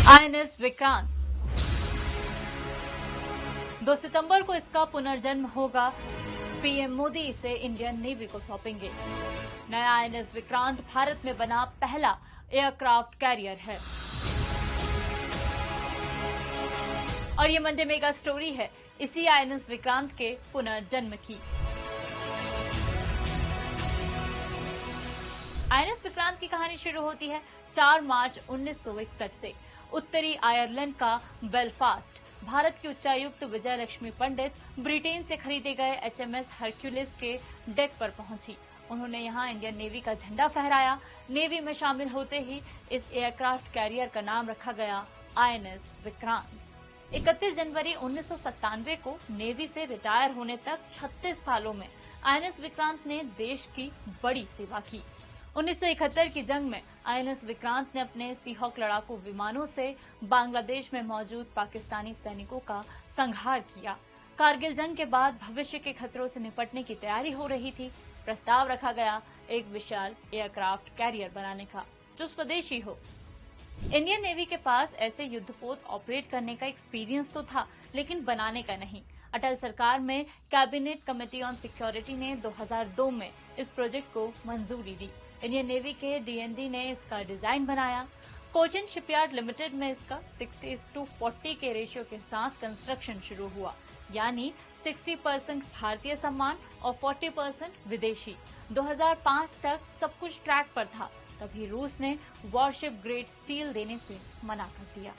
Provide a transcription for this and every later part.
INS Vikrant 2 सितंबर को इसका पुनर्जन्म होगा। पीएम मोदी इसे इंडियन नेवी को सौंपेंगे। नया आईएनएस विक्रांत भारत में बना पहला एयरक्राफ्ट कैरियर है। और ये मंडे मेगा स्टोरी है इसी आईएनएस विक्रांत के पुनर्जन्म की। आईएनएस विक्रांत की कहानी शुरू होती है 4 मार्च 1961 से। उत्तरी आयरलैंड का बेलफास्ट भारत की उच्चायुक्त विजय लक्ष्मी पंडित ब्रिटेन से खरीदे गए एचएमएस हरक्यूलिस के डेक पर पहुंची। उन्होंने यहां इंडियन नेवी का झंडा फहराया। नेवी में शामिल होते ही इस एयरक्राफ्ट कैरियर का नाम रखा गया आईएनएस विक्रांत। 31 जनवरी 1997 को नेवी से रिटायर होने तक 36 सालों में आईएनएस विक्रांत ने देश की बड़ी सेवा की। 1971 की जंग में आईएनएस विक्रांत ने अपने सीहॉक लड़ाकू विमानों से बांग्लादेश में मौजूद पाकिस्तानी सैनिकों का संहार किया। कारगिल जंग के बाद भविष्य के खतरों से निपटने की तैयारी हो रही थी। प्रस्ताव रखा गया एक विशाल एयरक्राफ्ट कैरियर बनाने का जो स्वदेशी हो। इंडियन नेवी के पास ऐसे युद्धपोत ऑपरेट करने का एक्सपीरियंस तो था, लेकिन बनाने का नहीं। अटल सरकार में कैबिनेट कमेटी ऑन सिक्योरिटी ने 2002 में इस प्रोजेक्ट को मंजूरी दी। इंडियन नेवी के डीएनडी ने इसका डिजाइन बनाया। कोचिन शिपयार्ड लिमिटेड में इसका 60:40 के रेशियो के साथ कंस्ट्रक्शन शुरू हुआ, यानी 60% भारतीय सम्मान और 40% विदेशी। 2005 तक सब कुछ ट्रैक पर था। तभी रूस ने वॉरशिप ग्रेड स्टील देने से मना कर दिया।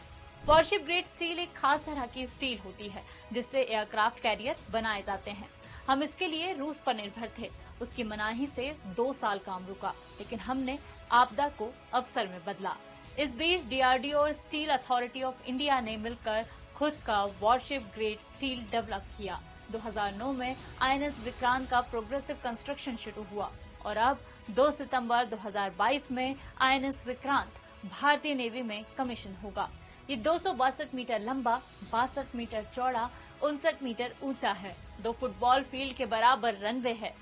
वॉरशिप ग्रेड स्टील एक खास तरह की स्टील होती है जिससे एयरक्राफ्ट कैरियर बनाए जाते हैं। हम इसके लिए रूस पर निर्भर थे। उसकी मनाही से 2 साल काम रुका, लेकिन हमने आपदा को अवसर में बदला। इस बीच डीआरडीओ और स्टील अथॉरिटी ऑफ इंडिया ने मिलकर खुद का वॉरशिप ग्रेड स्टील डेवलप किया। 2009 में आईएनएस विक्रांत का प्रोग्रेसिव कंस्ट्रक्शन शुरू हुआ और अब 2 सितंबर 2022 में आईएनएस विक्रांत भारतीय नेवी में कमीशन होगा। ये 262 मीटर लंबा, 62 मीटर चौड़ा, 59 मीटर ऊंचा है। 2 फुटबॉल फील्ड के बराबर रनवे है।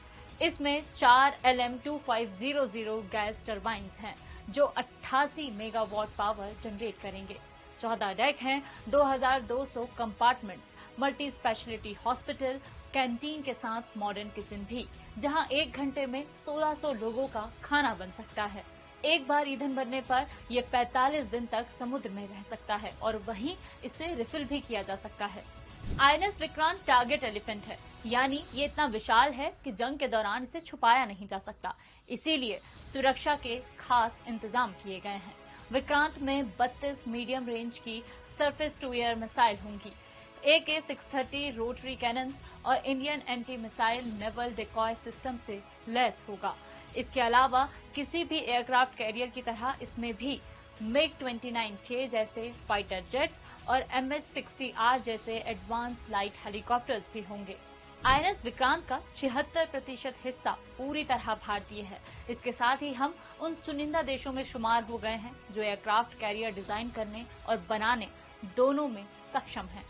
इसमें 4 LM-2500 गैस टर्बाइन्स हैं जो 88 मेगावाट पावर जनरेट करेंगे। 14 डेक हैं, 2200 compartments, multi speciality hospital, canteen के साथ मॉडर्न किचन भी, जहां 1 घंटे में 1600 लोगों का खाना बन सकता है। एक बार ईंधन भरने पर यह 45 दिन तक समुद्र में रह सकता है और वहीं इसे रिफिल भी किया जा सकता है। आईएनएस विक्रांत टारगेट एलिफेंट है, यानी ये इतना विशाल है कि जंग के दौरान इसे छुपाया नहीं जा सकता। इसीलिए सुरक्षा के खास इंतजाम किए गए हैं। विक्रांत में 32 मीडियम रेंज की सरफेस टू एयर मिसाइल होंगी, AK-630 रोटरी कैनन्स और Indian anti missile naval decoy system से लैस होगा। इसके अलावा किसी भी एयरक्राफ्ट कैरियर की तरह इसमें भी MiG-29K जैसे फाइटर जेट्स और MH-60R जैसे एडवांस लाइट हेलीकॉप्टर्स भी होंगे। आईएनएस विक्रांत का 76% हिस्सा पूरी तरह भारतीय है। इसके साथ ही हम उन चुनिंदा देशों में शुमार हो गए हैं जो एयरक्राफ्ट कैरियर डिजाइन करने और बनाने दोनों में सक्षम हैं।